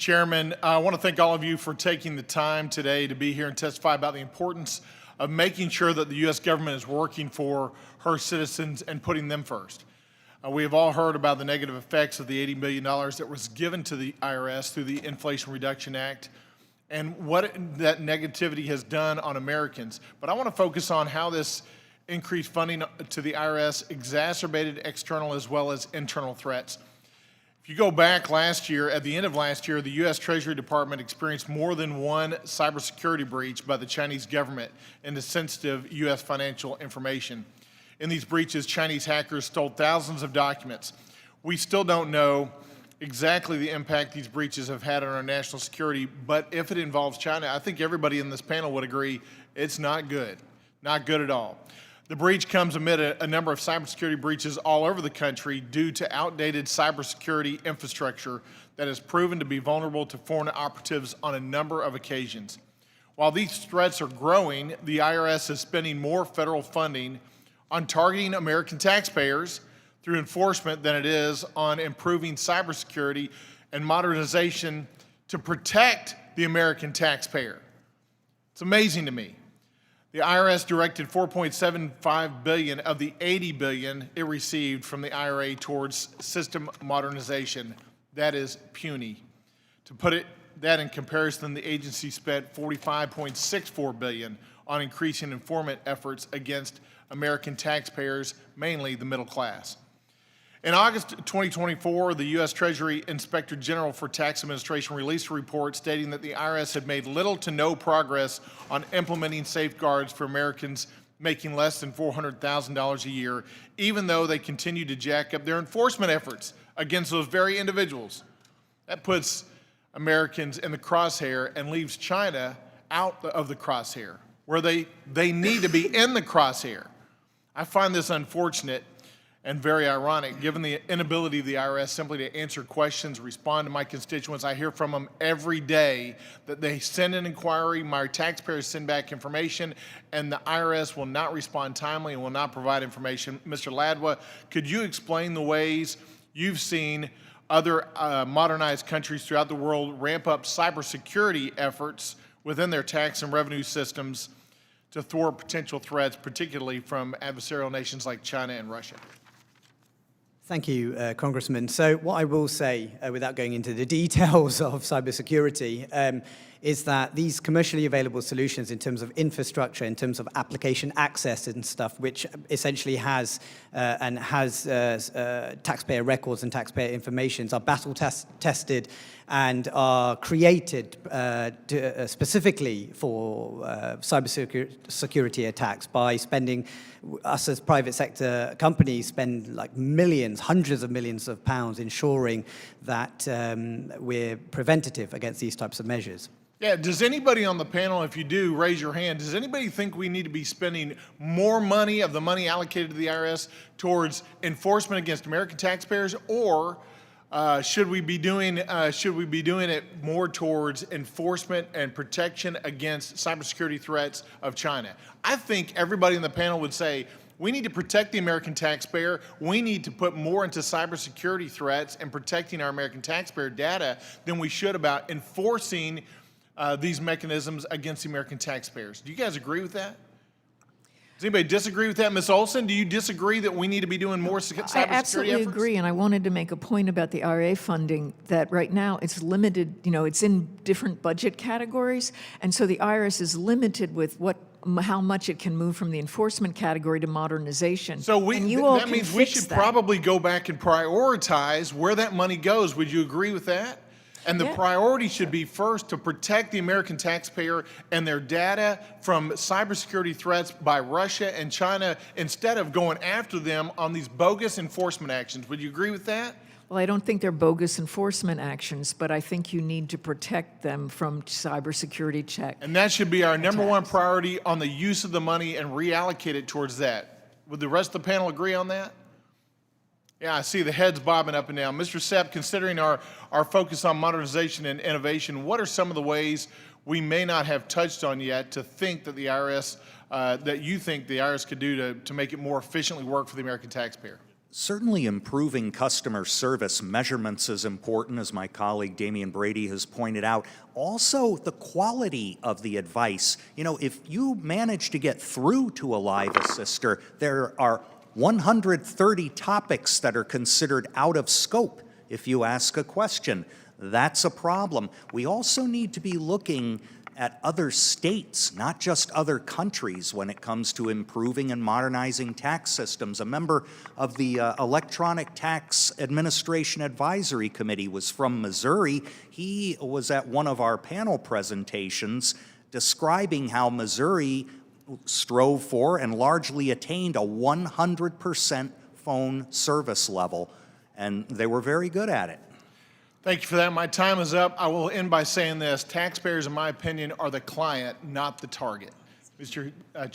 Chairman, I want to thank all of you for taking the time today to be here and testify about the importance of making sure that the U.S. government is working for her citizens and putting them first. We have all heard about the negative effects of the $80 billion that was given to the IRS through the Inflation Reduction Act and what that negativity has done on Americans. But I want to focus on how this increased funding to the IRS exacerbated external as well as internal threats. If you go back last year, at the end of last year, the U.S. Treasury Department experienced more than one cybersecurity breach by the Chinese government into sensitive U.S. financial information. In these breaches, Chinese hackers stole thousands of documents. We still don't know exactly the impact these breaches have had on our national security, but if it involves China, I think everybody in this panel would agree it's not good at all. The breach comes amid a number of cybersecurity breaches all over the country due to outdated cybersecurity infrastructure that has proven to be vulnerable to foreign operatives on a number of occasions. While these threats are growing, the IRS is spending more federal funding on targeting American taxpayers through enforcement than it is on improving cybersecurity and modernization to protect the American taxpayer. It's amazing to me. The IRS directed $4.75 billion of the $80 billion it received from the IRA towards system modernization. That is puny. To put that in comparison, the agency spent $45.64 billion on increasing enforcement efforts against American taxpayers, mainly the middle class. In August 2024, the U.S. Treasury Inspector General for Tax Administration released a report stating that the IRS had made little to no progress on implementing safeguards for Americans making less than $400,000 a year, even though they continue to jack up their enforcement efforts against those very individuals. That puts Americans in the crosshair and leaves China out of the crosshair, where they need to be in the crosshair. I find this unfortunate and very ironic, given the inability of the IRS simply to answer questions, respond to my constituents. I hear from them every day that they send an inquiry, my taxpayers send back information, and the IRS will not respond timely and will not provide information. Mr. Ladwa, could you explain the ways you've seen other modernized countries throughout the world ramp up cybersecurity efforts within their tax and revenue systems to thwart potential threats, particularly from adversarial nations like China and Russia? Thank you, Congressman. So what I will say, without going into the details of cybersecurity, is that these commercially available solutions in terms of infrastructure, in terms of application access and stuff, which essentially has taxpayer records and taxpayer information, are battle tested and are created specifically for cybersecurity attacks by spending, us as private sector companies spend like millions, hundreds of millions of pounds ensuring that we're preventative against these types of measures. Yeah, does anybody on the panel, if you do, raise your hand, does anybody think we need to be spending more money of the money allocated to the IRS towards enforcement against American taxpayers, or should we be doing it more towards enforcement and protection against cybersecurity threats of China? I think everybody in the panel would say we need to protect the American taxpayer. We need to put more into cybersecurity threats and protecting our American taxpayer data than we should about enforcing these mechanisms against the American taxpayers. Do you guys agree with that? Does anybody disagree with that? Ms. Olson, do you disagree that we need to be doing more cybersecurity efforts? I absolutely agree, and I wanted to make a point about the IRA funding that right now it's limited, it's in different budget categories, and so the IRS is limited with how much it can move from the enforcement category to modernization. So that means we should probably go back and prioritize where that money goes. Would you agree with that? And the priority should be first to protect the American taxpayer and their data from cybersecurity threats by Russia and China instead of going after them on these bogus enforcement actions. Would you agree with that? Well, I don't think they're bogus enforcement actions, but I think you need to protect them from cybersecurity check. And that should be our number one priority on the use of the money and reallocate it towards that. Would the rest of the panel agree on that? Yeah, I see the heads bobbing up and down. Mr. Sepp, considering our focus on modernization and innovation, what are some of the ways we may not have touched on yet to think that the IRS, that you think the IRS could do to make it more efficiently work for the American taxpayer? Certainly improving customer service measurements is important, as my colleague Damian Brady has pointed out. Also, the quality of the advice. You know, if you manage to get through to a live assister, there are 130 topics that are considered out of scope if you ask a question. That's a problem. We also need to be looking at other states, not just other countries, when it comes to improving and modernizing tax systems. A member of the Electronic Tax Administration Advisory Committee was from Missouri. He was at one of our panel presentations describing how Missouri strove for and largely attained a 100% phone service level, and they were very good at it. Thank you for that. My time is up. I will end by saying this. Taxpayers, in my opinion, are the client, not the target. Mr.